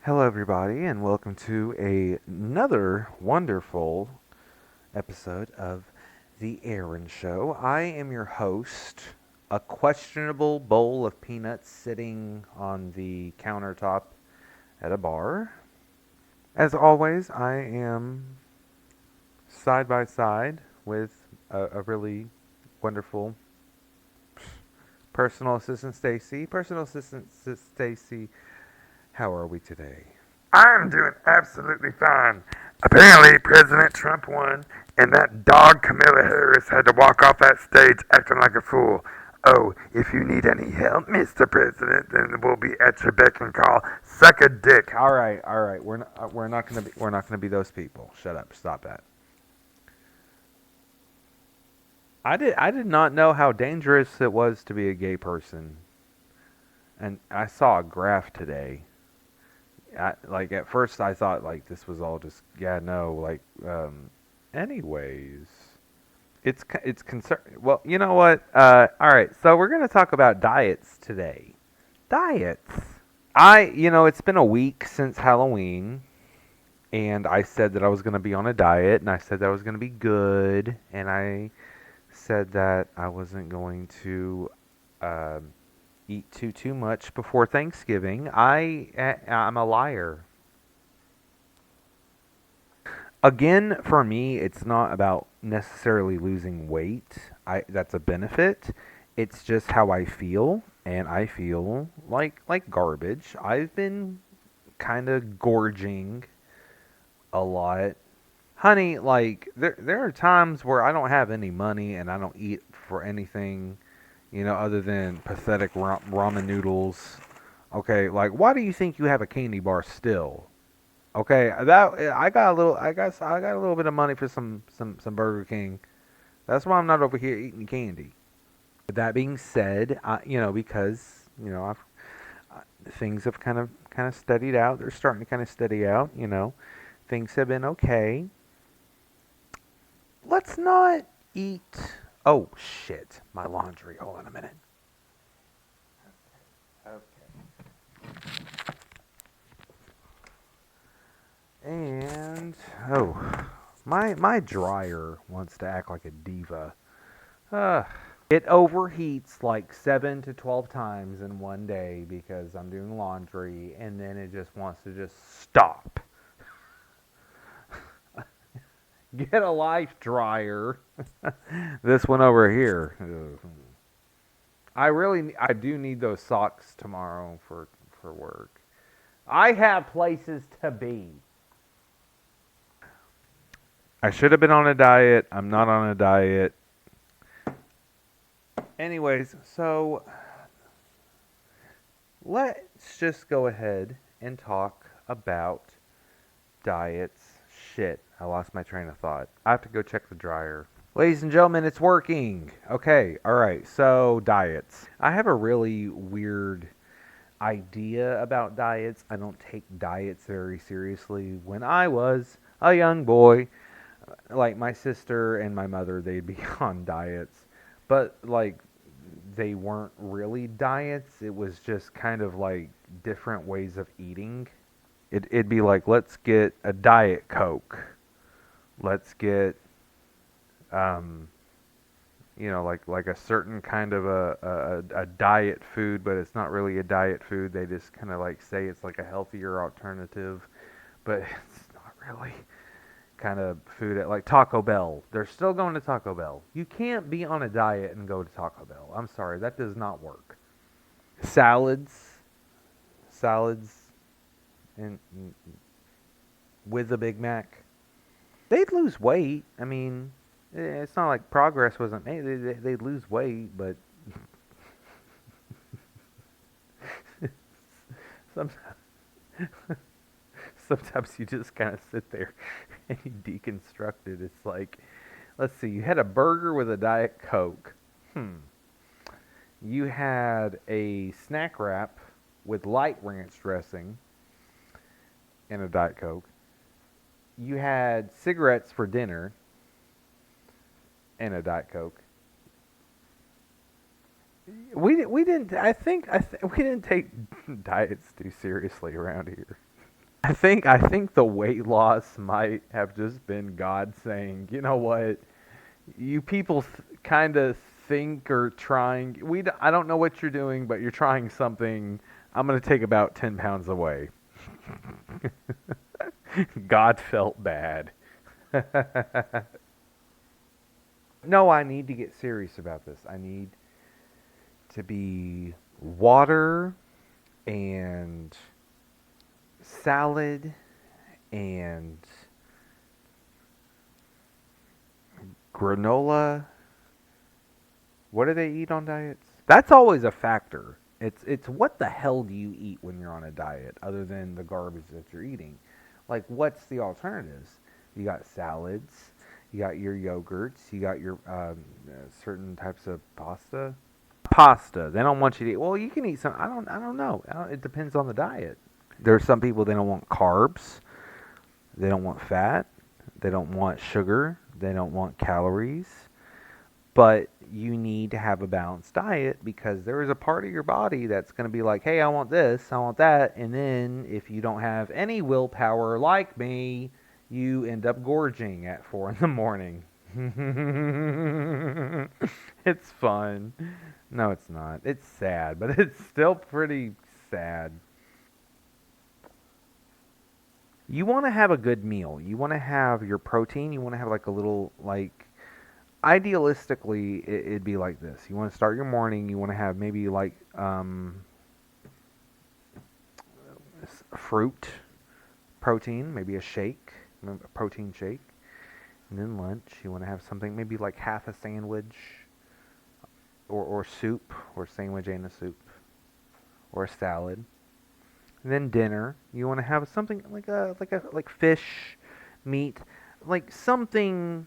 Hello, everybody, and welcome to another wonderful episode of The Aron Show. I am your host, a questionable bowl of peanuts sitting on the countertop at a bar. As always, I am side by side with a really wonderful personal assistant, Stacy. Personal assistant, Stacy, how are we today? I'm doing absolutely fine. Apparently, President Trump won, and that dog Camilla Harris had to walk off that stage acting like a fool. Oh, if you need any help, Mr. President, then we'll be at your beck and call. Suck a dick. All right, all right. We're not gonna be those people. Shut up. Stop that. I did not know how dangerous it was to be a gay person, and I saw a graph today. Like at first I thought like this was all just yeah no like anyways it's concern. Well, you know what? All right. So we're gonna talk about diets today. Diets. It's been a week since Halloween. And I said that I was going to be on a diet, and I said that I was going to be good, and I said that I wasn't going to uh, eat too much before Thanksgiving. I'm a liar. Again, for me, it's not about necessarily losing weight. I That's a benefit. It's just how I feel, and I feel like garbage. I've been kind of gorging a lot. Honey, like there are times where I don't have any money and I don't eat for anything, other than pathetic ramen noodles. Okay, like why do you think you have a candy bar still? Okay, that I got a little bit of money for some Burger King. That's why I'm not over here eating candy. But that being said, because things have kind of steadied out. They're starting to kind of steady out. Things have been okay. Let's not eat. Oh shit! My laundry. Hold on a minute. Okay. And my dryer wants to act like a diva. Uh, it overheats like 7 to 12 times in one day because I'm doing laundry, and then it just wants to just stop. Get a life dryer. This one over here. Ugh. I do need those socks tomorrow for work. I have places to be. I should have been on a diet. I'm not on a diet. Anyways, so let's just go ahead and talk about diets. Shit, I lost my train of thought. I have to go check the dryer. Ladies and gentlemen, it's working. Okay, alright, so diets. I have a really weird idea about diets. I don't take diets very seriously. When I was a young boy, like my sister and my mother, they'd be on diets, but like they weren't really diets. It was just kind of like different ways of eating. It'd be like, let's get a Diet Coke. Let's get, um, like a certain kind of a diet food, but it's not really a diet food. They just kind of like say it's like a healthier alternative, but it's not really kind of food at like Taco Bell. They're still going to Taco Bell. You can't be on a diet and go to Taco Bell. I'm sorry, that does not work. Salads, and with a Big Mac, they'd lose weight. I mean, it's not like progress wasn't made. They'd lose weight, but sometimes, sometimes you just kind of sit there and you deconstruct it. It's like, let's see, you had a burger with a Diet Coke. Hmm. You had a snack wrap with light ranch dressing and a Diet Coke. You had cigarettes for dinner and a Diet Coke. We didn't. We didn't take diets too seriously around here. I think the weight loss might have just been God saying, you know what, you people kind of think or trying. I don't know what you're doing, but you're trying something. I'm gonna take about 10 pounds away. God felt bad. No, I need to get serious about this. I need to be water and salad and granola. What do they eat on diets? That's always a factor. It's what the hell do you eat when you're on a diet other than the garbage that you're eating? Like what's the alternatives? You got salads, you got your yogurts, you got your certain types of pasta. Pasta. They don't want you to eat. Well, you can eat some. I don't know. It depends on the diet. There's some people they don't want carbs. They don't want fat. They don't want sugar. They don't want calories. But you need to have a balanced diet because there is a part of your body that's going to be like, hey, I want this, I want that. And then if you don't have any willpower like me, you end up gorging at 4 in the morning. It's fun. No, it's not. It's sad, but it's still pretty sad. You want to have a good meal. You want to have your protein. You want to have like a little, like, idealistically, it'd be like this. You want to start your morning. You want to have maybe like fruit, protein, maybe a shake, a protein shake. And then lunch, you want to have something maybe like half a sandwich or soup or sandwich and a soup or a salad. And then dinner, you want to have something like fish, meat, like something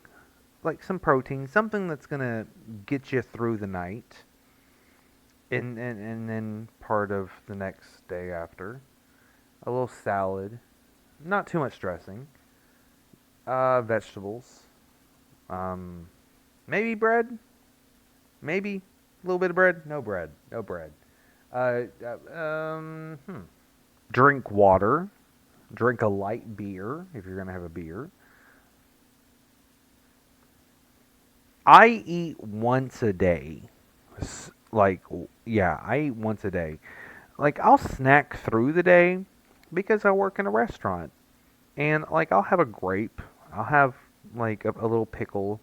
like some protein, something that's gonna get you through the night, and then part of the next day after, a little salad, not too much dressing, vegetables, um, maybe bread, maybe a little bit of bread, no bread, no bread. Uh, Drink water, drink a light beer if you're gonna have a beer. I eat once a day. Like, yeah, I eat once a day. Like, I'll snack through the day because I work in a restaurant. And, like, I'll have a grape. I'll have, like, a little pickle.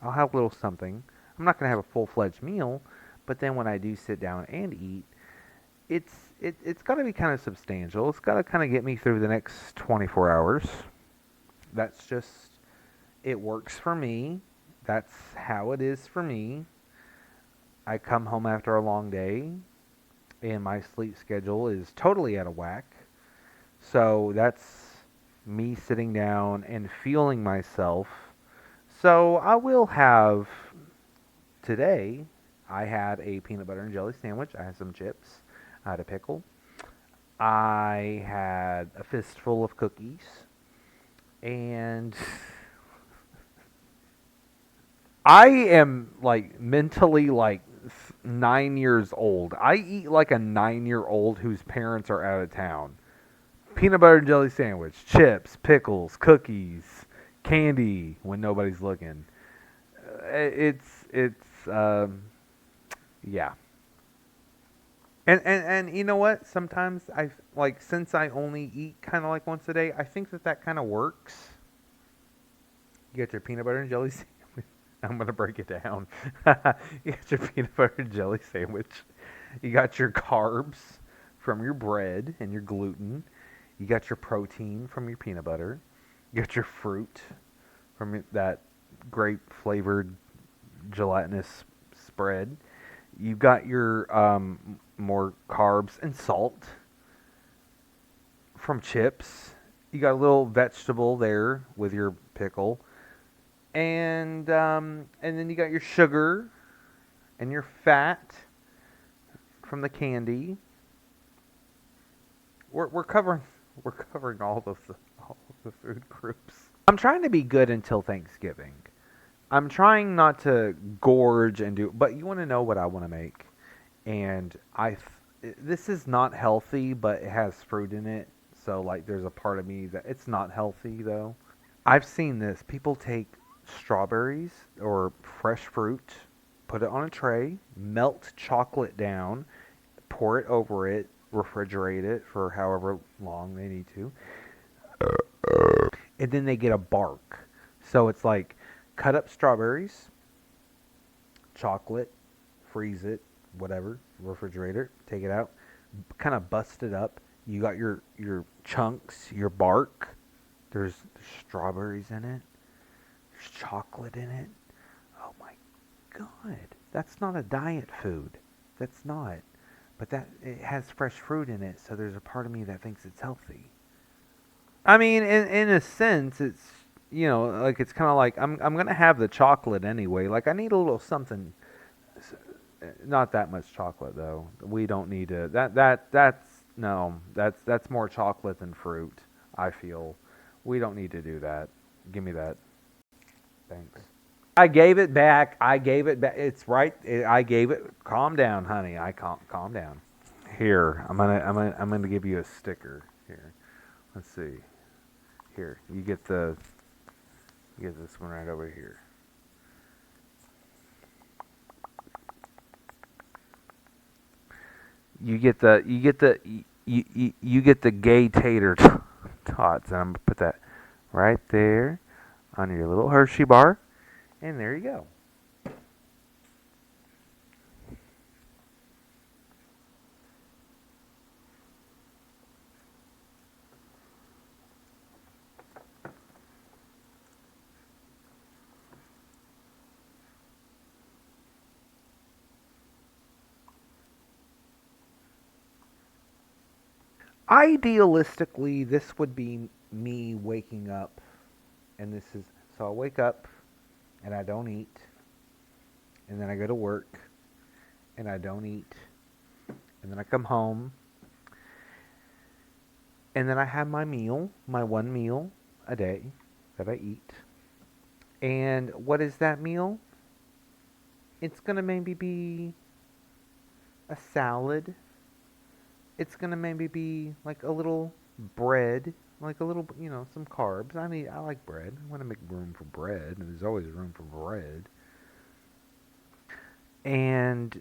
I'll have a little something. I'm not going to have a full fledged meal. But then when I do sit down and eat, it's got to be kind of substantial. It's got to kind of get me through the next 24 hours. That's just, it works for me. That's how it is for me. I come home after a long day, and my sleep schedule is totally out of whack. So that's me sitting down and feeling myself. So I will have today. I had a peanut butter and jelly sandwich. I had some chips. I had a pickle. I had a fistful of cookies. And I am like mentally like 9 years old. I eat like a 9 year old whose parents are out of town. Peanut butter and jelly sandwich, chips, pickles, cookies, candy when nobody's looking. It's yeah. And you know what? Sometimes I like since I only eat kind of like once a day. I think that kind of works. You get your peanut butter and jelly sandwich. I'm gonna break it down. You got your peanut butter and jelly sandwich. You got your carbs from your bread and your gluten. You got your protein from your peanut butter. You got your fruit from that grape flavored gelatinous spread. You've got your more carbs and salt from chips. You got a little vegetable there with your pickle, and then you got your sugar and your fat from the candy. We're covering we're covering all of the food groups. I'm trying to be good until Thanksgiving. I'm trying not to gorge and do, but you want to know what I want to make, and this is not healthy, but it has fruit in it, So like, there's a part of me that it's not healthy though. I've seen this. People take strawberries or fresh fruit, put it on a tray, melt chocolate down, pour it over it, refrigerate it for however long they need to, and then they get a bark. So it's like cut up strawberries, chocolate, freeze it, whatever, refrigerator, take it out, kind of bust it up. You got your chunks, your bark. There's strawberries in it. There's chocolate in it. Oh my god, that's not a diet food. That's not. But that it has fresh fruit in it, so there's a part of me that thinks it's healthy. I mean, in a sense, it's like it's kind of like I'm gonna have the chocolate anyway. Like I need a little something. Not that much chocolate though. We don't need to. That's no. That's more chocolate than fruit. I feel. We don't need to do that. Give me that. Thanks. I gave it back. I gave it back. It's right. I gave it. Calm down, honey. Calm down. Here, I'm gonna give you a sticker. Here, let's see. Here, you get this one right over here. You get the gay tater tots, and I'm gonna put that right there on your little Hershey bar, and there you go. Idealistically, this would be me waking up, and this is so I wake up and I don't eat, and then I go to work and I don't eat, and then I come home, and then I have my meal, my one meal a day that I eat. And what is that meal? It's gonna maybe be a salad. It's gonna maybe be like a little bread, like a little, some carbs. I like bread. I want to make room for bread, and there's always room for bread. And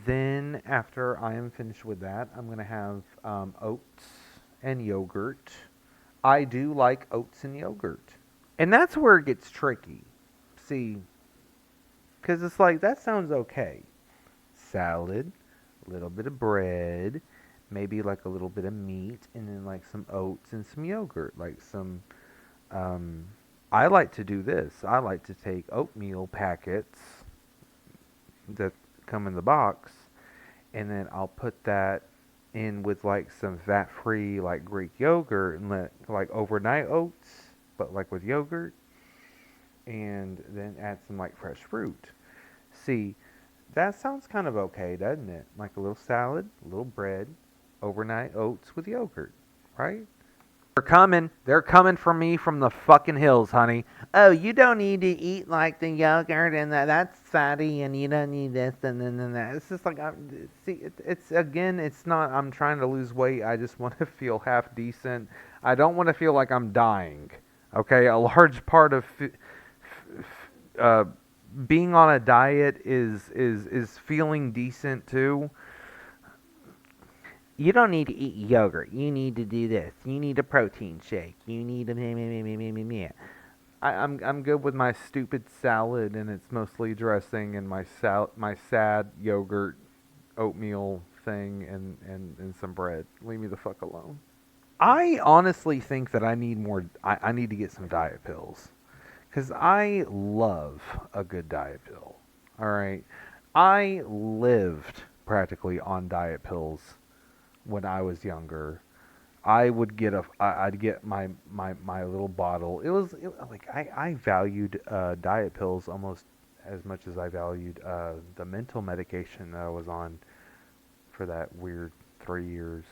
then after I am finished with that, I'm gonna have oats and yogurt. I do like oats and yogurt, and that's where it gets tricky. See, because it's like that sounds okay. Salad, a little bit of bread, maybe like a little bit of meat, and then like some oats and some yogurt, like some. Um, I like to do this. I like to take oatmeal packets that come in the box, and then I'll put that in with like some fat-free like Greek yogurt and let like overnight oats, but like with yogurt, and then add some like fresh fruit. See, that sounds kind of okay, doesn't it? Like a little salad, a little bread, overnight oats with yogurt, right? They're coming. They're coming for me from the fucking hills, honey. Oh, you don't need to eat like the yogurt and that's fatty, and you don't need this and that. It's just like see, it's again, it's not. I'm trying to lose weight. I just want to feel half decent. I don't want to feel like I'm dying. Okay, a large part of uh, being on a diet is feeling decent too. You don't need to eat yogurt. You need to do this. You need a protein shake. You need a meh, meh, meh, meh, meh, meh, meh. I'm good with my stupid salad, and it's mostly dressing, and my sad yogurt oatmeal thing, and some bread. Leave me the fuck alone. I honestly think that I need more. I need to get some diet pills, because I love a good diet pill. All right, I lived practically on diet pills when I was younger. I'd get my little bottle. Like I valued diet pills almost as much as I valued the mental medication that I was on for that weird 3 years.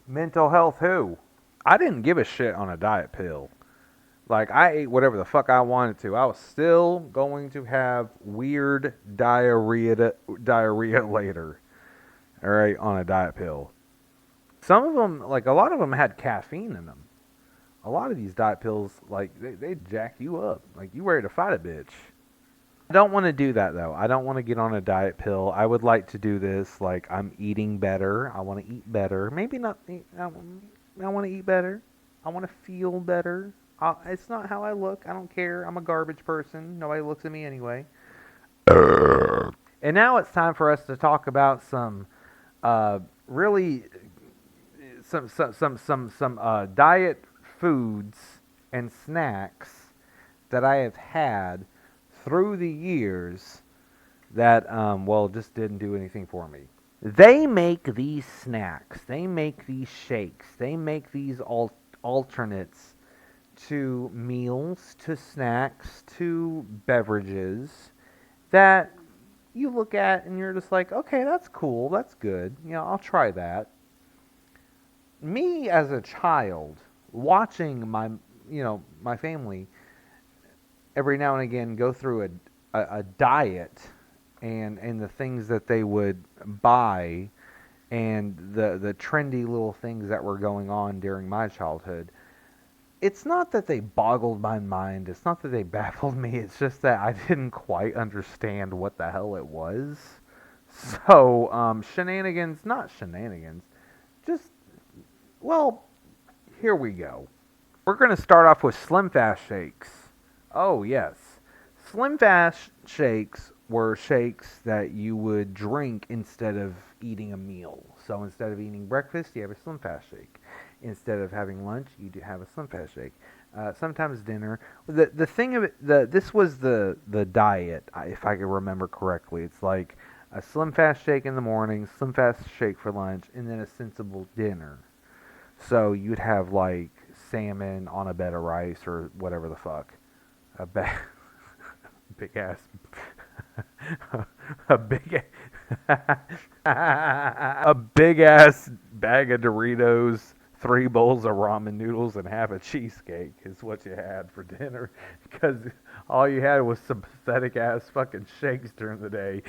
Mental health who? I didn't give a shit on a diet pill. Like I ate whatever the fuck I wanted to. I was still going to have weird diarrhea later. all right, on a diet pill. Some of them, like a lot of them, had caffeine in them. A lot of these diet pills, like they jack you up, like you ready to fight a bitch. I don't want to do that though. I don't want to get on a diet pill. I would like to do this like I'm eating better. I want to eat better. Maybe not. I want to eat better. I want to feel better. It's not how I look. I don't care. I'm a garbage person. Nobody looks at me anyway. And now it's time for us to talk about some really some diet foods and snacks that I have had through the years that well just didn't do anything for me. They make these snacks, they make these shakes, they make these alternates to meals, to snacks, to beverages that you look at and you're just like, okay, that's cool, that's good. You know, I'll try that. Me as a child, watching my family every now and again go through a diet and the things that they would buy and the trendy little things that were going on during my childhood. It's not that they boggled my mind. It's not that they baffled me. It's just that I didn't quite understand what the hell it was. So, shenanigans, not shenanigans. Just, well, here we go. We're going to start off with Slim Fast shakes. Oh, yes. Slim Fast shakes were shakes that you would drink instead of eating a meal. So instead of eating breakfast, you have a Slim Fast shake. Instead of having lunch, you do have a Slim Fast shake. Sometimes dinner. The thing of it, this was the diet, if I can remember correctly. It's like a Slim Fast shake in the morning, Slim Fast shake for lunch, and then a sensible dinner. So you'd have like salmon on a bed of rice or whatever the fuck. A big ass, a big, a big ass bag of Doritos, 3 bowls of ramen noodles, and half a cheesecake is what you had for dinner, because all you had was some pathetic ass fucking shakes during the day.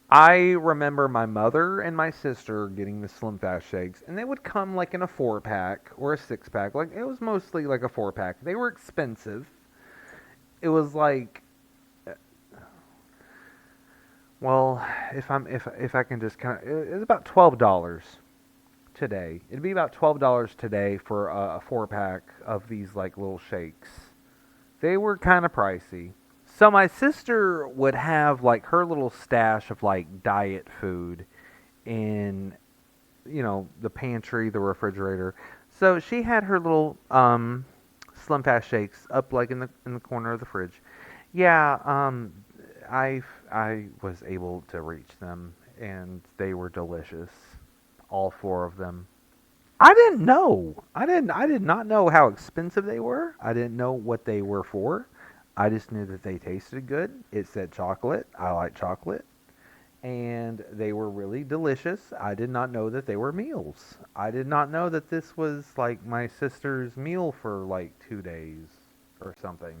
I remember my mother and my sister getting the Slim Fast shakes, and they would come like in a 4 pack or a 6 pack. Like it was mostly like a 4 pack. They were expensive. It was like, well, if I can just kind of, it's about $12 today. It'd be about $12 today for a 4 pack of these like little shakes. They were kind of pricey. So my sister would have like her little stash of like diet food in the pantry, the refrigerator. So she had her little Slim Fast shakes up like in the corner of the fridge. Yeah, I was able to reach them and they were delicious. All 4 of them. I didn't know. I did not know how expensive they were. I didn't know what they were for. I just knew that they tasted good. It said chocolate. I like chocolate. And they were really delicious. I did not know that they were meals. I did not know that this was like my sister's meal for like 2 days or something.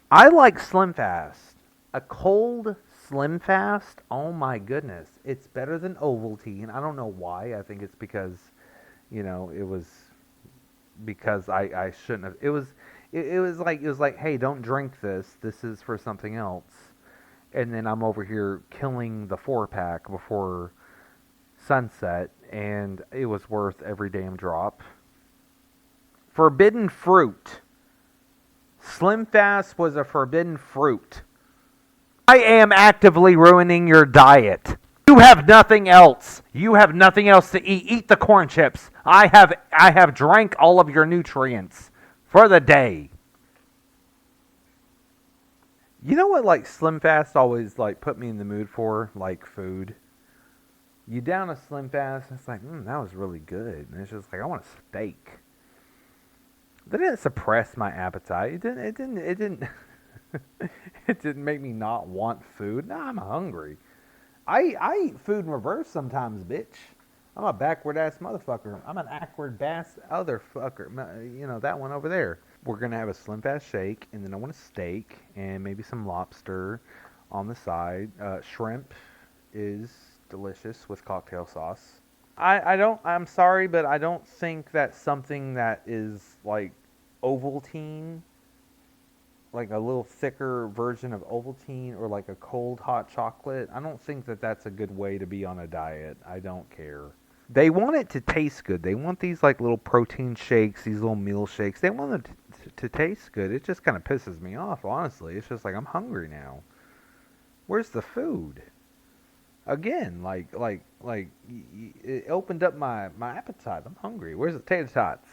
I like Slim Fast. A cold Slim Fast, oh my goodness. It's better than Ovaltine. I don't know why. I think it's because, it was because I shouldn't have. It was like, hey, don't drink this. This is for something else. And then I'm over here killing the 4 pack before sunset, and it was worth every damn drop. Forbidden fruit. Slim Fast was a forbidden fruit. I am actively ruining your diet. You have nothing else. You have nothing else to eat. Eat the corn chips. I have drank all of your nutrients for the day. You know what like Slim Fast always like put me in the mood for? Like food. You down a Slim Fast, and it's like, that was really good. And it's just like I want a steak. That didn't suppress my appetite. It didn't it didn't make me not want food. Nah, I'm hungry. I eat food in reverse sometimes, bitch. I'm a backward ass motherfucker. I'm an awkward bass other fucker. You know, that one over there. We're going to have a slim fast shake, and then I want a steak and maybe some lobster on the side. Shrimp is delicious with cocktail sauce. I'm sorry, but I don't think that something that is like Ovaltine, like a little thicker version of Ovaltine or like a cold hot chocolate, I don't think that that's a good way to be on a diet. I don't care. They want it to taste good. They want these like little protein shakes, these little meal shakes. They want it to taste good. It just kind of pisses me off, honestly. It's just like I'm hungry now. Where's the food? Again, it opened up my appetite. I'm hungry. Where's the tater tots?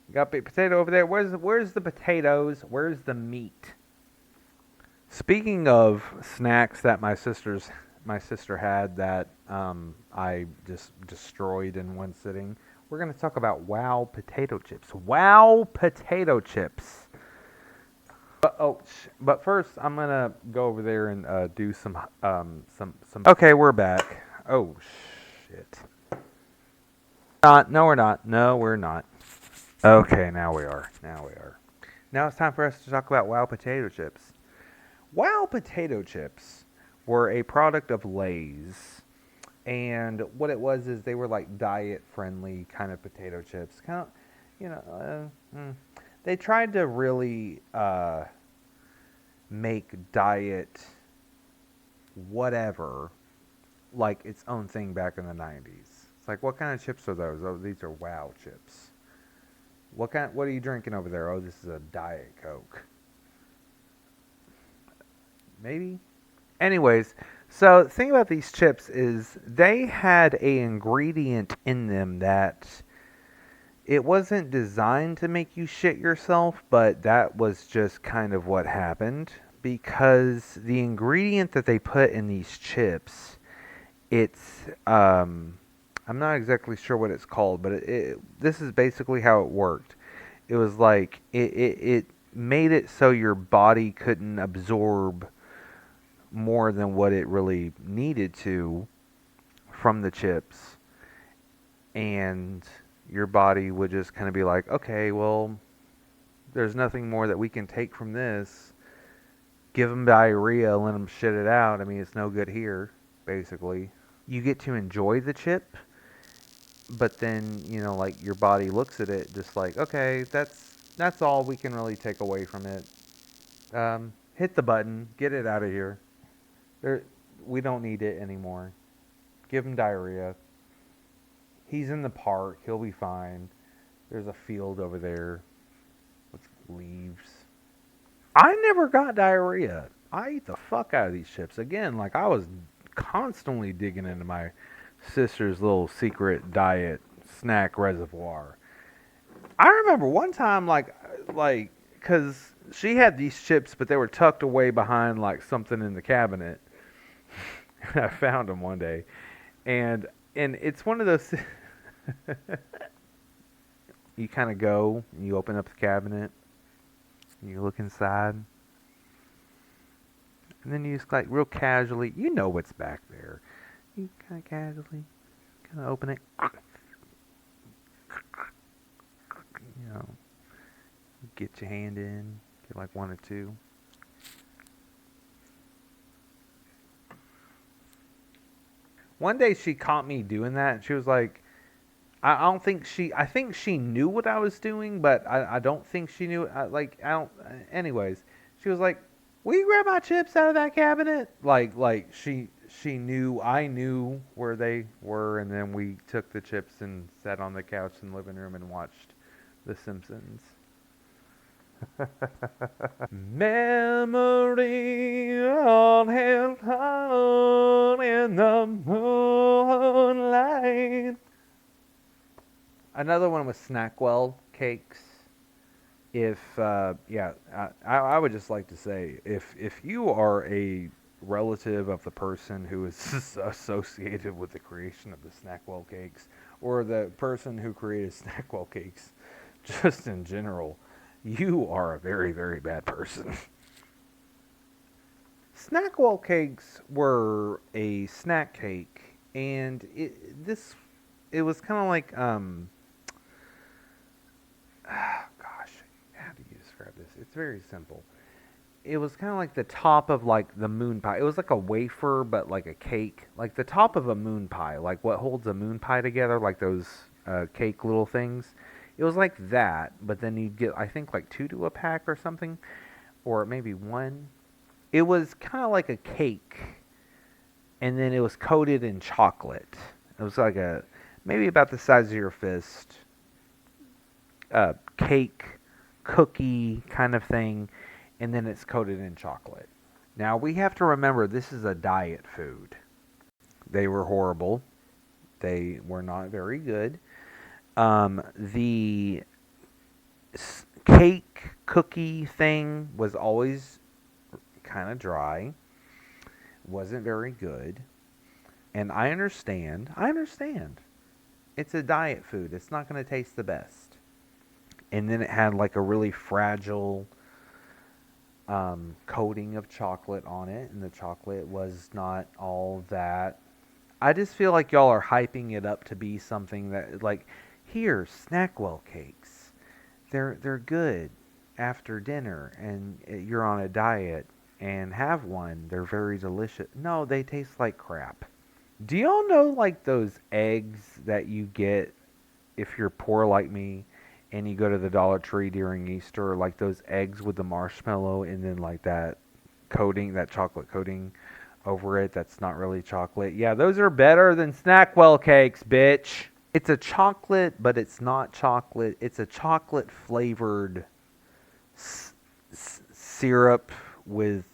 You got big potato over there. Where's the potatoes? Where's the meat? Speaking of snacks that my sister had that I just destroyed in one sitting, we're gonna talk about Wow potato chips. Wow potato chips. But first I'm gonna go over there and do some. Okay, we're back. Oh shit. Not. No, we're not. No, we're not. Okay, now we are. Now we are. Now it's time for us to talk about Wow potato chips. Wow potato chips were a product of Lay's. And what it was is they were like diet friendly kind of potato chips. Kind of, you know, they tried to really make diet whatever like its own thing back in the 90s. It's like, what kind of chips are those? Oh, these are Wow chips. What are you drinking over there? Oh, this is a Diet Coke. Maybe. Anyways, so the thing about these chips is they had a ingredient in them that it wasn't designed to make you shit yourself, but that was just kind of what happened because the ingredient that they put in these chips, it's I'm not exactly sure what it's called, but this is basically how it worked. It was like it made it so your body couldn't absorb more than what it really needed to from the chips, and your body would just kind of be like, okay, well, there's nothing more that we can take from this. Give them diarrhea, let them shit it out. I mean, it's no good here, basically. You get to enjoy the chip, but then, you know, like your body looks at it just like, okay, that's all we can really take away from it. Hit the button, get it out of here. There, we don't need it anymore. Give him diarrhea. He's in the park. He'll be fine. There's a field over there with leaves. I never got diarrhea. I eat the fuck out of these chips. Again, like I was constantly digging into my sister's little secret diet snack reservoir. I remember one time, cause she had these chips, but they were tucked away behind like something in the cabinet. I found them one day, and it's one of those. You kind of go, and you open up the cabinet, and you look inside, and then you just like real casually, you know what's back there. You kind of casually, kind of open it. You know, get your hand in, get like one or two. One day she caught me doing that, and she was like, I don't think I think she knew what I was doing, but I don't think she knew. I don't. Anyways, she was like, "Will you grab my chips out of that cabinet?" Like she knew I knew where they were, and then we took the chips and sat on the couch in the living room and watched The Simpsons. Memory on held on in the moonlight. Another one was Snackwell cakes. If I would just like to say, if you are a relative of the person who is associated with the creation of the Snackwell cakes, or the person who created Snackwell cakes, just in general, you are a very, very bad person. Snackwell cakes were a snack cake, and this it was kind of like gosh, how do you describe this? It's very simple. It was kind of like the top of like the moon pie. It was like a wafer, but like a cake, like the top of a moon pie, like what holds a moon pie together, like those cake little things. It was like that, but then you'd get, I think, like two to a pack or something, or maybe one. It was kind of like a cake, and then it was coated in chocolate. It was like a maybe about the size of your fist, cake, cookie kind of thing, and then it's coated in chocolate. Now we have to remember this is a diet food. They were horrible. They were not very good. The cake cookie thing was always kind of dry. Wasn't very good. And I understand. I understand. It's a diet food. It's not going to taste the best. And then it had like a really fragile coating of chocolate on it, and the chocolate was not all that. I just feel like y'all are hyping it up to be something that, like, here, Snackwell cakes. They're good after dinner, and you're on a diet, and have one. They're very delicious. No, they taste like crap. Do y'all know like those eggs that you get if you're poor like me and you go to the Dollar Tree during Easter, like those eggs with the marshmallow and then like that coating, that chocolate coating over it that's not really chocolate? Yeah, those are better than Snackwell cakes, bitch. It's a chocolate, but it's not chocolate. It's a chocolate flavored syrup with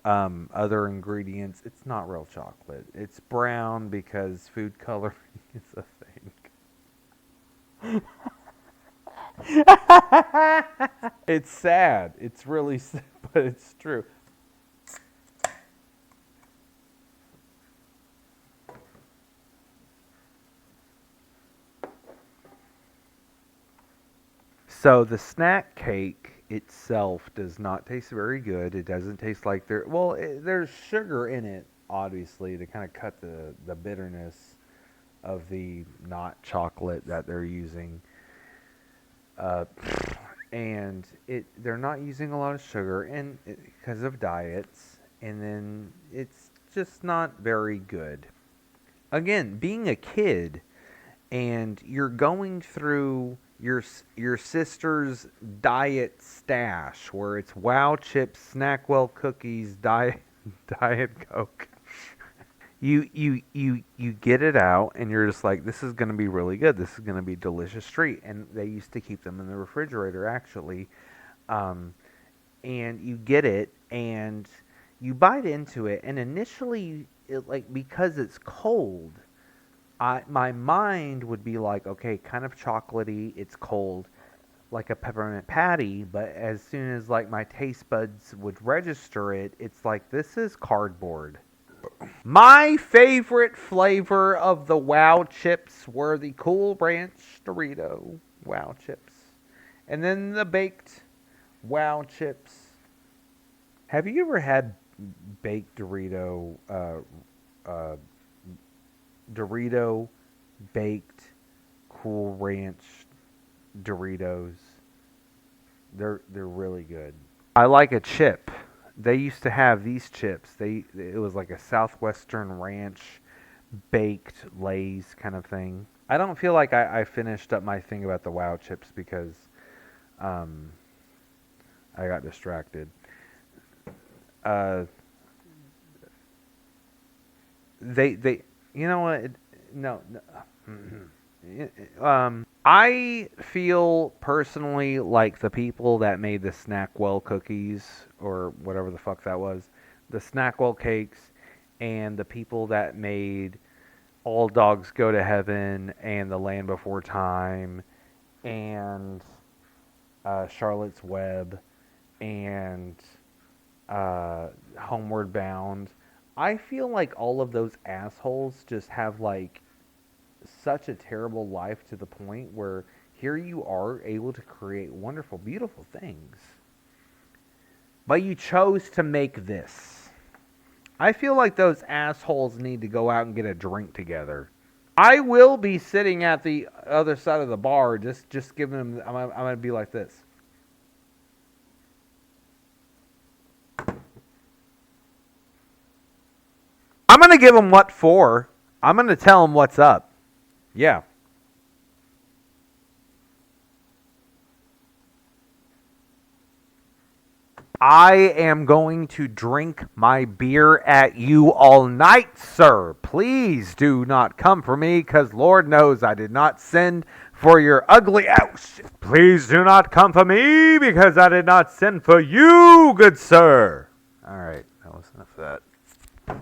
other ingredients. It's not real chocolate. It's brown because food coloring is a thing. It's sad. It's really sad, but it's true. So the snack cake itself does not taste very good. It doesn't taste like there's sugar in it, obviously, to kind of cut the bitterness of the not chocolate that they're using. Uh, and they're not using a lot of sugar and because of diets, and then it's just not very good. Again, being a kid and you're going through your sister's diet stash where it's Wow Chips, Snackwell cookies, diet Coke. You get it out and you're just like, this is going to be really good. This is going to be a delicious treat. And they used to keep them in the refrigerator actually. Um, and you get it and you bite into it, and initially it, like, because it's cold, my mind would be like, okay, kind of chocolatey, it's cold, like a peppermint patty, but as soon as like my taste buds would register it, it's like, this is cardboard. My favorite flavor of the Wow Chips were the Cool Ranch Dorito Wow Chips. And then the baked Wow Chips. Have you ever had baked uh, Dorito baked Cool Ranch Doritos? They're really good. I like a chip. They used to have these chips. It was like a Southwestern Ranch baked Lay's kind of thing. I don't feel like I finished up my thing about the Wow chips because um, I got distracted. Uh, they you know what? No, no. I feel personally like the people that made the Snackwell cookies or whatever the fuck that was, the Snackwell cakes, and the people that made All Dogs Go to Heaven and The Land Before Time and Charlotte's Web and Homeward Bound. I feel like all of those assholes just have like such a terrible life to the point where here you are able to create wonderful, beautiful things. But you chose to make this. I feel like those assholes need to go out and get a drink together. I will be sitting at the other side of the bar, just giving them. I'm gonna be like this. I'm gonna give them what for. I'm gonna tell them what's up. Yeah. I am going to drink my beer at you all night, sir. Please do not come for me, because Lord knows I did not send for your ugly ass. Please do not come for me, because I did not send for you, good sir. All right, that was enough of that.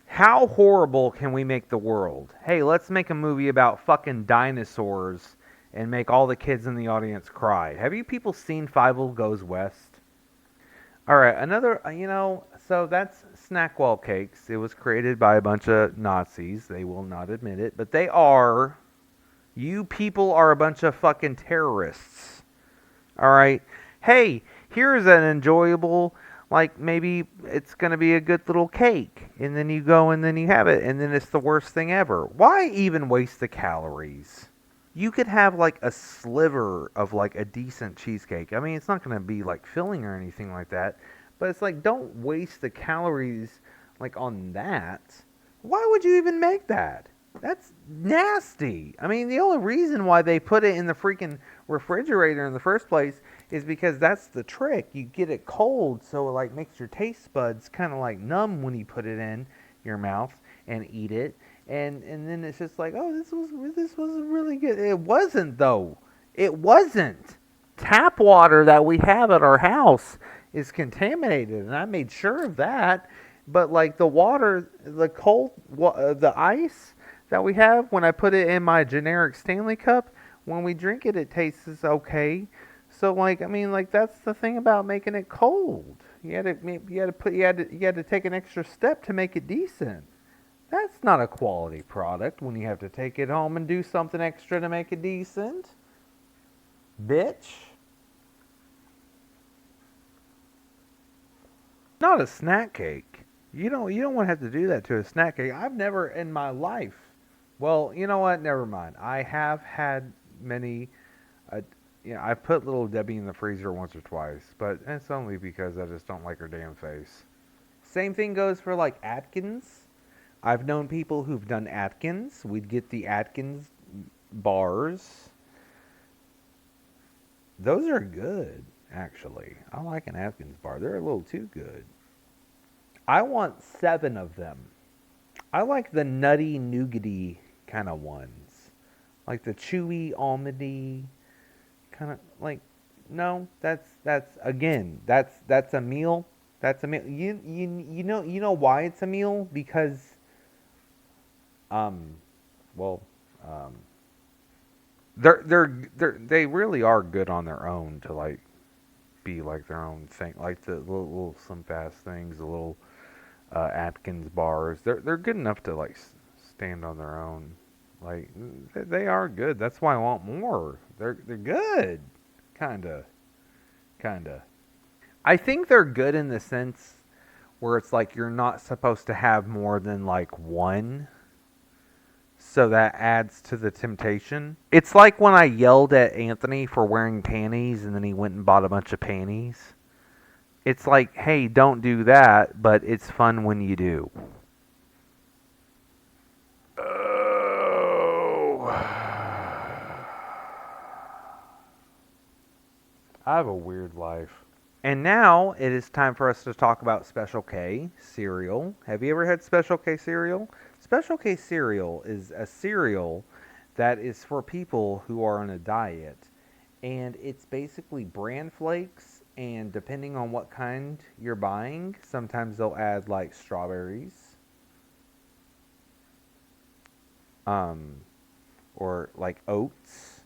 How horrible can we make the world? Hey, let's make a movie about fucking dinosaurs and make all the kids in the audience cry. Have you people seen Fievel Goes West? All right, another, so that's Snackwell Cakes. It was created by a bunch of Nazis. They will not admit it, but you people are a bunch of fucking terrorists. All right. Hey, here's an enjoyable, like maybe it's going to be a good little cake. And then you go and then you have it. And then it's the worst thing ever. Why even waste the calories? You could have like a sliver of like a decent cheesecake. I mean, it's not going to be like filling or anything like that. But it's like, don't waste the calories like on that. Why would you even make that? That's nasty. I mean, the only reason why they put it in the freaking refrigerator in the first place is because that's the trick. You get it cold, so it like makes your taste buds kind of like numb when you put it in your mouth and eat it, and then it's just like, oh, this was really good. It wasn't though. It wasn't. Tap water that we have at our house is contaminated, and I made sure of that. But like the water, the ice that we have, when I put it in my generic Stanley cup, when we drink it, it tastes okay. So like, I mean, like that's the thing about making it cold. You had to take an extra step to make it decent. That's not a quality product when you have to take it home and do something extra to make it decent. Bitch. Not a snack cake. You don't want to have to do that to a snack cake. I've never in my life. Well, you know what? Never mind. I have had many. Uh, I've put little Debbie in the freezer once or twice, but it's only because I just don't like her damn face. Same thing goes for like Atkins. I've known people who've done Atkins. We'd get the Atkins bars. Those are good, actually. I like an Atkins bar. They're a little too good. I want 7 of them. I like the nutty nougaty kind of ones. Like the chewy almondy kind of like, no, that's a meal. That's a meal. You know why it's a meal? Because um well um they really are good on their own to like be like their own thing. Like the little Slim Fast things, the little Atkins bars. They're good enough to like stand on their own. Like they are good. That's why I want more. They're good. Kinda, kinda. I think they're good in the sense where it's like you're not supposed to have more than like one. So that adds to the temptation. It's like when I yelled at Anthony for wearing panties and then he went and bought a bunch of panties. It's like, hey, don't do that, but it's fun when you do. Oh. I have a weird life. And now it is time for us to talk about Special K cereal. Have you ever had Special K cereal? Special K cereal is a cereal that is for people who are on a diet. And it's basically bran flakes, and depending on what kind you're buying, sometimes they'll add like strawberries, um, or like oats.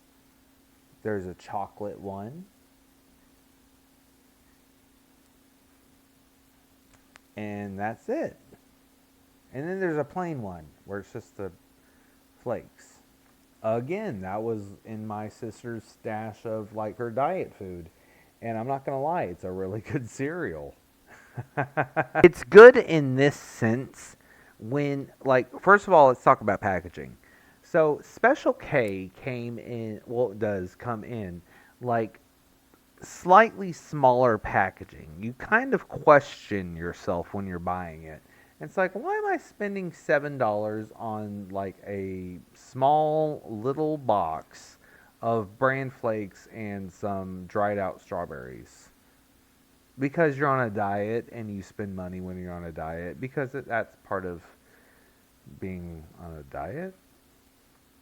There's a chocolate one, and that's it. And then there's a plain one where it's just the flakes. Again, that was in my sister's stash of like her diet food. And I'm not going to lie, it's a really good cereal. It's good in this sense when, like, first of all, let's talk about packaging. So Special K came in, well, it does come in like slightly smaller packaging. You kind of question yourself when you're buying it. It's like, why am I spending $7 on like a small little box of bran flakes and some dried out strawberries? Because you're on a diet and you spend money when you're on a diet, because that's part of being on a diet.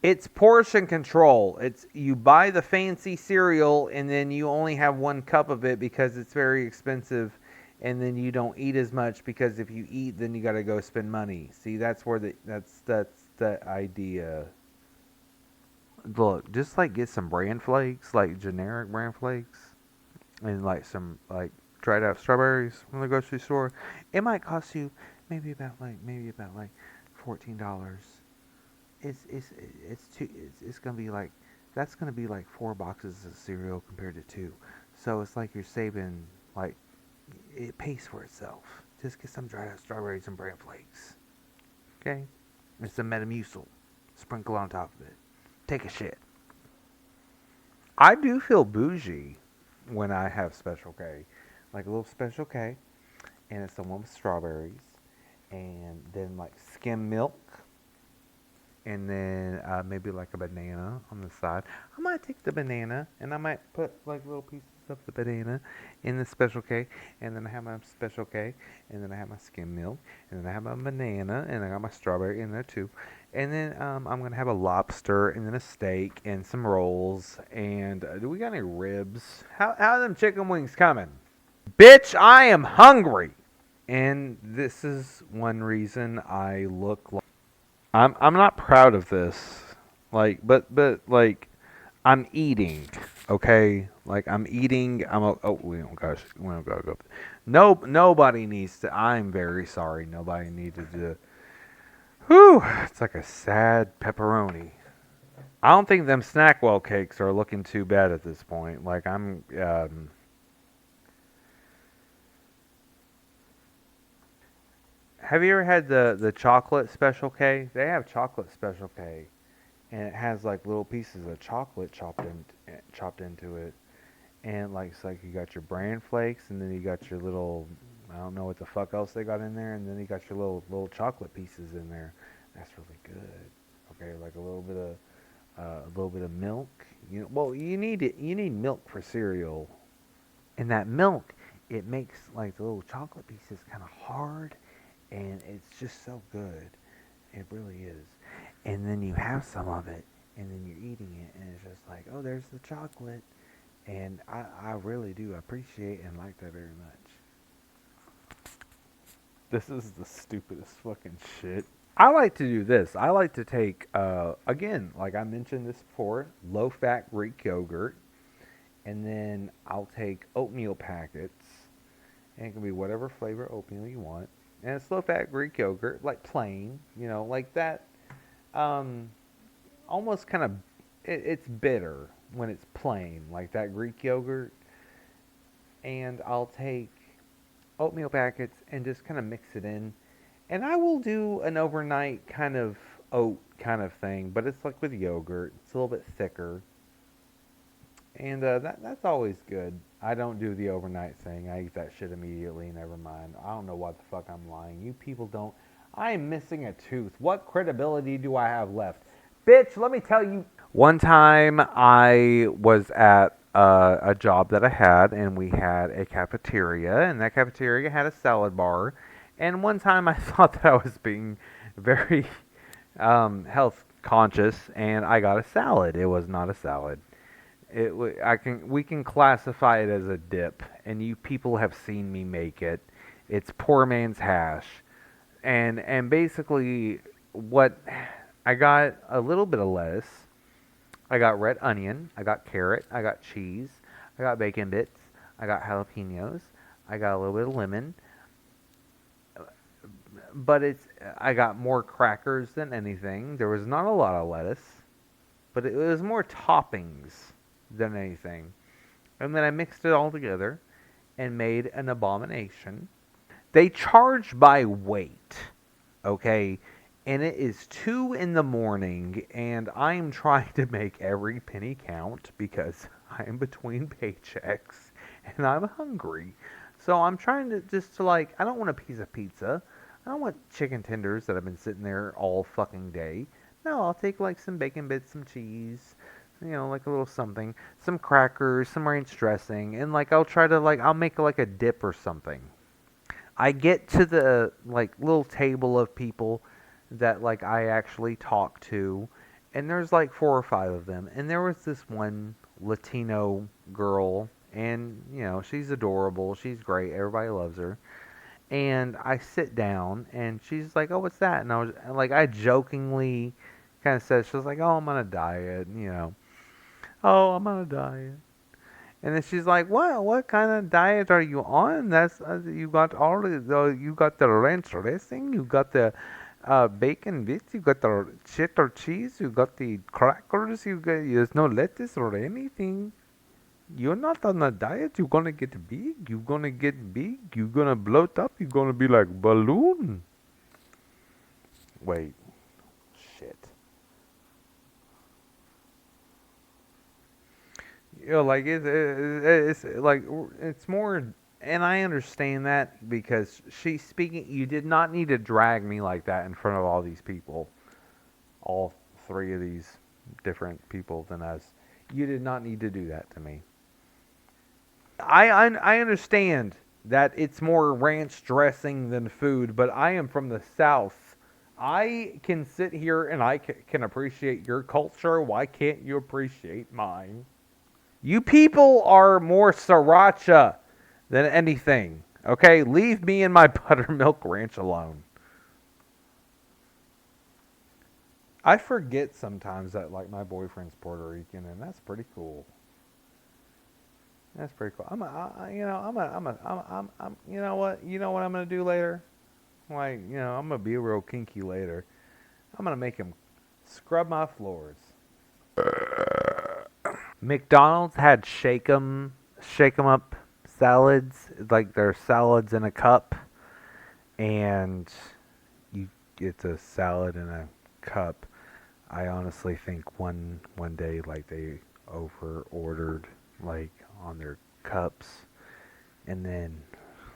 It's portion control. It's you buy the fancy cereal and then you only have one cup of it because it's very expensive, and then you don't eat as much because if you eat then you got to go spend money. See, that's where that's the idea. Look, just like get some bran flakes, like generic bran flakes, and like some like dried out strawberries from the grocery store. It might cost you maybe about like $14. It's gonna be like that's gonna be like 4 boxes of cereal compared to two. So it's like you're saving, like, it pays for itself. Just get some dried out strawberries and bran flakes. Okay? And some Metamucil. Sprinkle on top of it. Take a shit. I do feel bougie when I have Special K. Like a little Special K, and it's the one with strawberries, and then like skim milk, and then maybe like a banana on the side. I might take the banana and I might put like little pieces of the banana in the Special K, and then I have my Special K, and then I have my skim milk, and then I have my banana, and I got my strawberry in there too. And then I'm gonna have a lobster, and then a steak, and some rolls. And do we got any ribs? How are them chicken wings coming? Bitch, I am hungry. And this is one reason I look like I'm not proud of this. Like, but like, I'm eating. Okay, like I'm eating. Oh, we don't gotta go. No, nobody needs to. I'm very sorry. Nobody needed to. Whew, it's like a sad pepperoni. I don't think them Snackwell cakes are looking too bad at this point. Like have you ever had the chocolate Special K? They have chocolate Special K, and it has like little pieces of chocolate chopped into it, and like it's like you got your bran flakes, and then you got your little, I don't know what the fuck else they got in there, and then you got your little chocolate pieces in there. That's really good. Okay, like a little bit of milk. Well, you need milk for cereal, and that milk, it makes like the little chocolate pieces kind of hard, and it's just so good. It really is. And then you have some of it, and then you're eating it, and it's just like, oh, there's the chocolate. And I really do appreciate and like that very much. This is the stupidest fucking shit. I like to do this. I like to take, again, like I mentioned this before, low fat Greek yogurt, and then I'll take oatmeal packets, and it can be whatever flavor oatmeal you want. And it's low fat Greek yogurt, like plain, like that. Um, Almost kind of, it's bitter when it's plain, like that Greek yogurt. And I'll take oatmeal packets and just kind of mix it in. And I will do an overnight kind of oat kind of thing, but it's like with yogurt. It's a little bit thicker. And that's always good. I don't do the overnight thing. I eat that shit immediately. Never mind. I don't know what the fuck I'm lying. You people don't. I am missing a tooth. What credibility do I have left? Bitch, let me tell you. One time I was at a job that I had, and we had a cafeteria, and that cafeteria had a salad bar. And one time I thought that I was being very health conscious, and I got a salad. It was not a salad. We can classify it as a dip, and you people have seen me make it. It's poor man's hash, and basically what I got a little bit of lettuce, I got red onion, I got carrot, I got cheese, I got bacon bits, I got jalapenos, I got a little bit of lemon, but I got more crackers than anything. There was not a lot of lettuce, but it was more toppings than anything. And then I mixed it all together and made an abomination. They charge by weight. Okay, and it is 2 in the morning, and I'm trying to make every penny count because I am between paychecks and I'm hungry. So I'm trying to just to like, I don't want a piece of pizza. I don't want chicken tenders that have been sitting there all fucking day. No, I'll take like some bacon bits, some cheese, like a little something, some crackers, some ranch dressing, and like I'll try to like, I'll make like a dip or something. I get to the like little table of people that like I actually talk to, and there's like 4 or 5 of them, and there was this one Latino girl, and she's adorable, she's great, everybody loves her. And I sit down, and she's like, "Oh, what's that?" And I was like, I jokingly kind of said, she was like, "Oh, I'm on a diet. Oh, I'm on a diet." And then she's like, "What? What kind of diet are you on? That's you got all you got the ranch dressing, you got the bacon bits, you got the cheddar cheese, you got the crackers, there's no lettuce or anything. You're not on a diet. You're gonna get big. You're gonna get big. You're gonna bloat up. You're gonna be like balloon." Wait, shit. Like it's like it's more, and I understand that because she's speaking. You did not need to drag me like that in front of all these people, all 3 of these different people than us. You did not need to do that to me. I understand that it's more ranch dressing than food, but I am from the South. I can sit here and I can appreciate your culture. Why can't you appreciate mine? You people are more sriracha than anything. Okay, leave me and my buttermilk ranch alone. I forget sometimes that like my boyfriend's Puerto Rican, and that's pretty cool. That's pretty cool. You know what? You know what I'm gonna do later? Like, I'm gonna be real kinky later. I'm gonna make him scrub my floors. McDonald's had shake 'em up salads, like their salads in a cup, and you it's a salad in a cup. I honestly think one day like they over ordered like on their cups, and then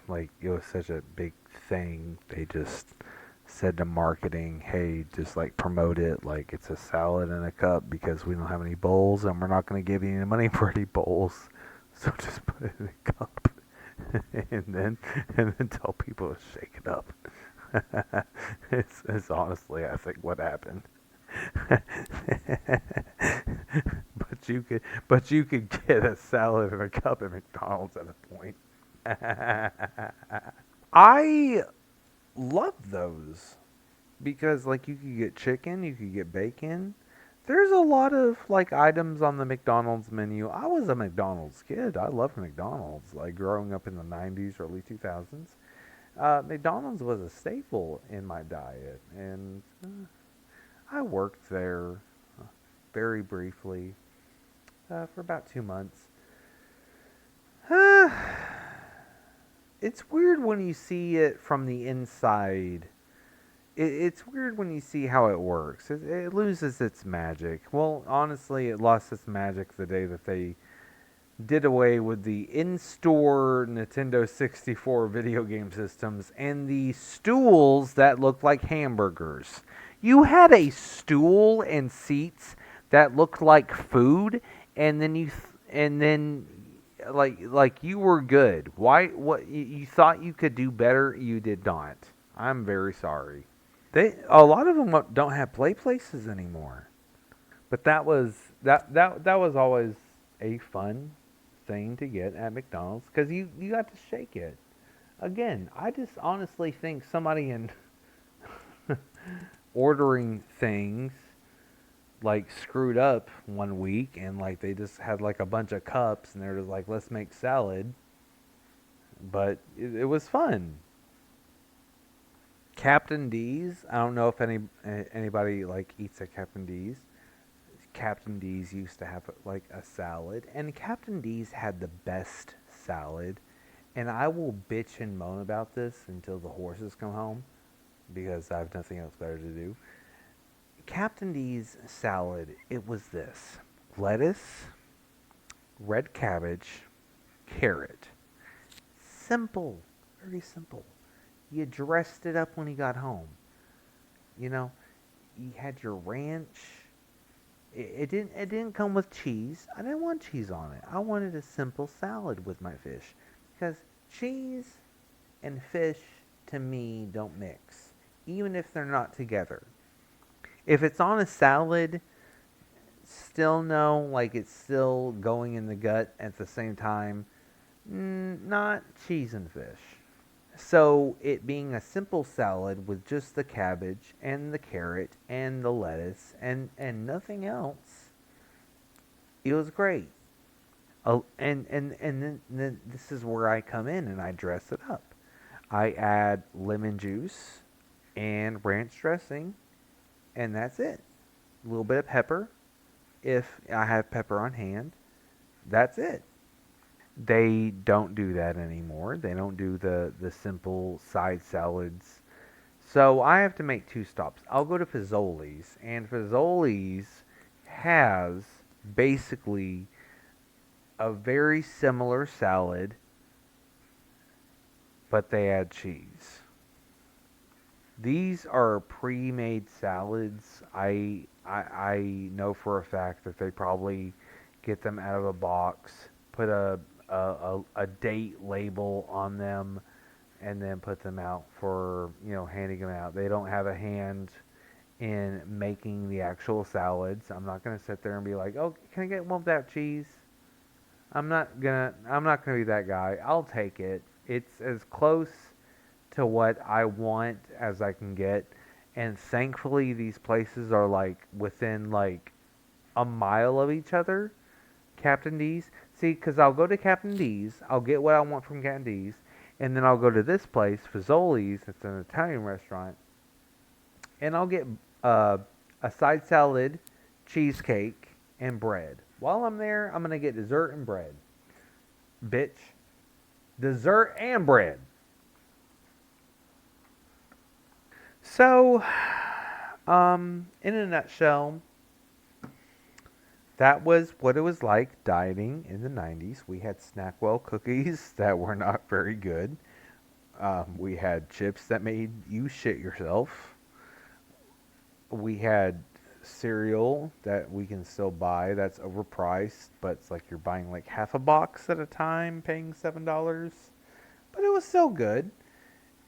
like it was such a big thing they just said to marketing, "Hey, just like promote it like it's a salad in a cup because we don't have any bowls and we're not going to give you any money for any bowls, so just put it in a cup." And then tell people to shake it up. It's honestly I think what happened. But you could get a salad in a cup at McDonald's at a point. I love those because like you could get chicken, you could get bacon. There's a lot of like items on the McDonald's menu. I was a McDonald's kid. I loved McDonald's. Like growing up in the 90s, early 2000s, McDonald's was a staple in my diet, and I worked there very briefly for about 2 months. It's weird when you see it from the inside. It's weird when you see how it works. It loses its magic. Well, honestly, it lost its magic the day that they did away with the in-store Nintendo 64 video game systems and the stools that looked like hamburgers. You had a stool and seats that looked like food, and then like you were good. Why? What? You thought you could do better? You did not. I'm very sorry. A lot of them don't have play places anymore. But that was always a fun thing to get at McDonald's because you got to shake it. Again, I just honestly think somebody in ordering things like screwed up one week and like they just had like a bunch of cups and they're just like, let's make salad. But it was fun. Captain D's. I don't know if anybody like eats at Captain D's. Captain D's used to have like a salad, and Captain D's had the best salad. And I will bitch and moan about this until the horses come home. because I have nothing else better to do. Captain D's salad, it was this: lettuce, red cabbage, carrot. Simple, very simple. You dressed it up when he got home. You know, you had your ranch. It didn't come with cheese. I didn't want cheese on it. I wanted a simple salad with my fish because cheese and fish to me don't mix, even if they're not together. If it's on a salad, still no, like it's still going in the gut at the same time. Not cheese and fish. So it being a simple salad with just the cabbage and the carrot and the lettuce and nothing else, it was great. And then this is where I come in and I dress it up. I add lemon juice and ranch dressing, and that's it. A little bit of pepper, if I have pepper on hand. That's it. They don't do that anymore. They don't do the simple side salads. So I have to make two stops. I'll go to Fazoli's, and Fazoli's has basically a very similar salad, but they add cheese. These are pre-made salads. I know for a fact that they probably get them out of a box, put a date label on them, and then put them out for handing them out. They don't have a hand in making the actual salads. I'm not gonna sit there and be like, oh, can I get one without cheese? I'm not gonna be that guy. I'll take it. It's as close to what I want as I can get. And thankfully these places are like within like a mile of each other. Captain D's. See, because I'll go to Captain D's, I'll get what I want from Captain D's, and then I'll go to this place, Fazoli's, it's an Italian restaurant, and I'll get uh, a side salad, cheesecake, and bread. While I'm there, I'm going to get dessert and bread. Bitch. Dessert and bread. So, in a nutshell, that was what it was like dieting in the 90s. We had Snackwell cookies that were not very good. We had chips that made you shit yourself. We had cereal that we can still buy that's overpriced, but it's like you're buying like half a box at a time, paying $7. But it was still good.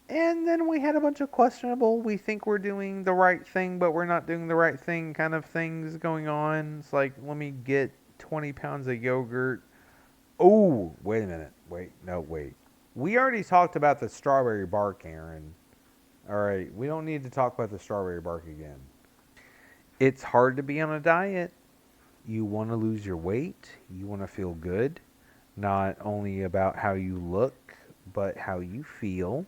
And then we had a bunch of questionable, we think we're doing the right thing, but we're not doing the right thing kind of things going on. It's like, let me get 20 pounds of yogurt. Oh, wait a minute. Wait, no, wait. We already talked about the strawberry bark, Aaron. All right, we don't need to talk about the strawberry bark again. It's hard to be on a diet. You want to lose your weight, you want to feel good, not only about how you look, but how you feel.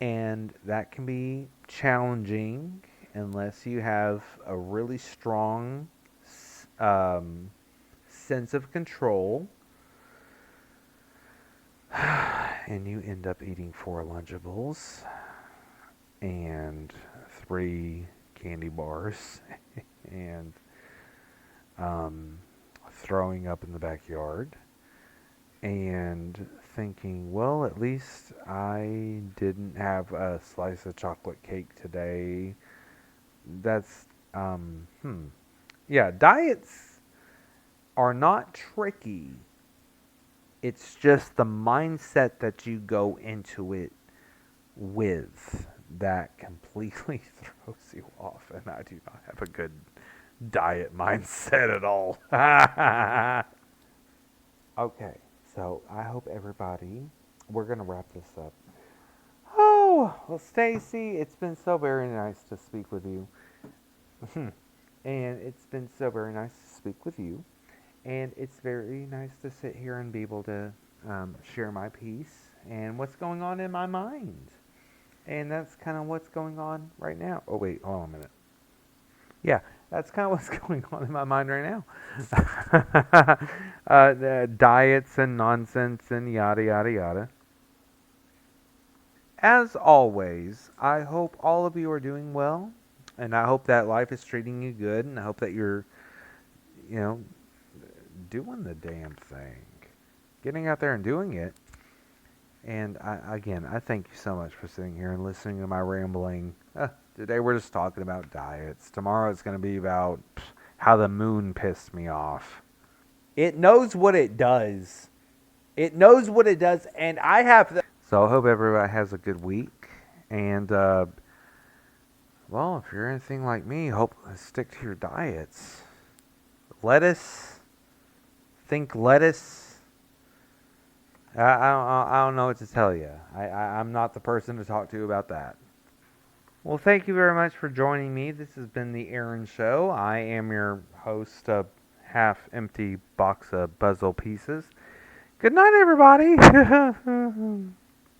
And that can be challenging unless you have a really strong um, sense of control. And you end up eating 4 Lunchables and 3 candy bars and throwing up in the backyard and thinking, well, at least I didn't have a slice of chocolate cake today. That's, yeah, diets are not tricky. It's just the mindset that you go into it with that completely throws you off. And I do not have a good diet mindset at all. Okay, so I hope everybody, we're going to wrap this up. Oh, well, Stacy, it's been so very nice to speak with you. And it's been so very nice to speak with you. And it's very nice to sit here and be able to share my piece and what's going on in my mind. And that's kind of what's going on right now. Oh, wait, hold on a minute. Yeah, that's kind of what's going on in my mind right now. The diets and nonsense and yada, yada, yada. as always, I hope all of you are doing well, and I hope that life is treating you good, and I hope that you're, you know, doing the damn thing, getting out there and doing it. And again, I thank you so much for sitting here and listening to my rambling. Today we're just talking about diets. Tomorrow it's going to be about how the moon pissed me off. It knows what it does. It knows what it does, and I have. So I hope everybody has a good week. And well, if you're anything like me, hope stick to your diets. Lettuce. Think lettuce. I don't know what to tell you. I'm not the person to talk to about that. Well, thank you very much for joining me. This has been the Aron Show. I am your host, a half-empty box of puzzle pieces. Good night, everybody.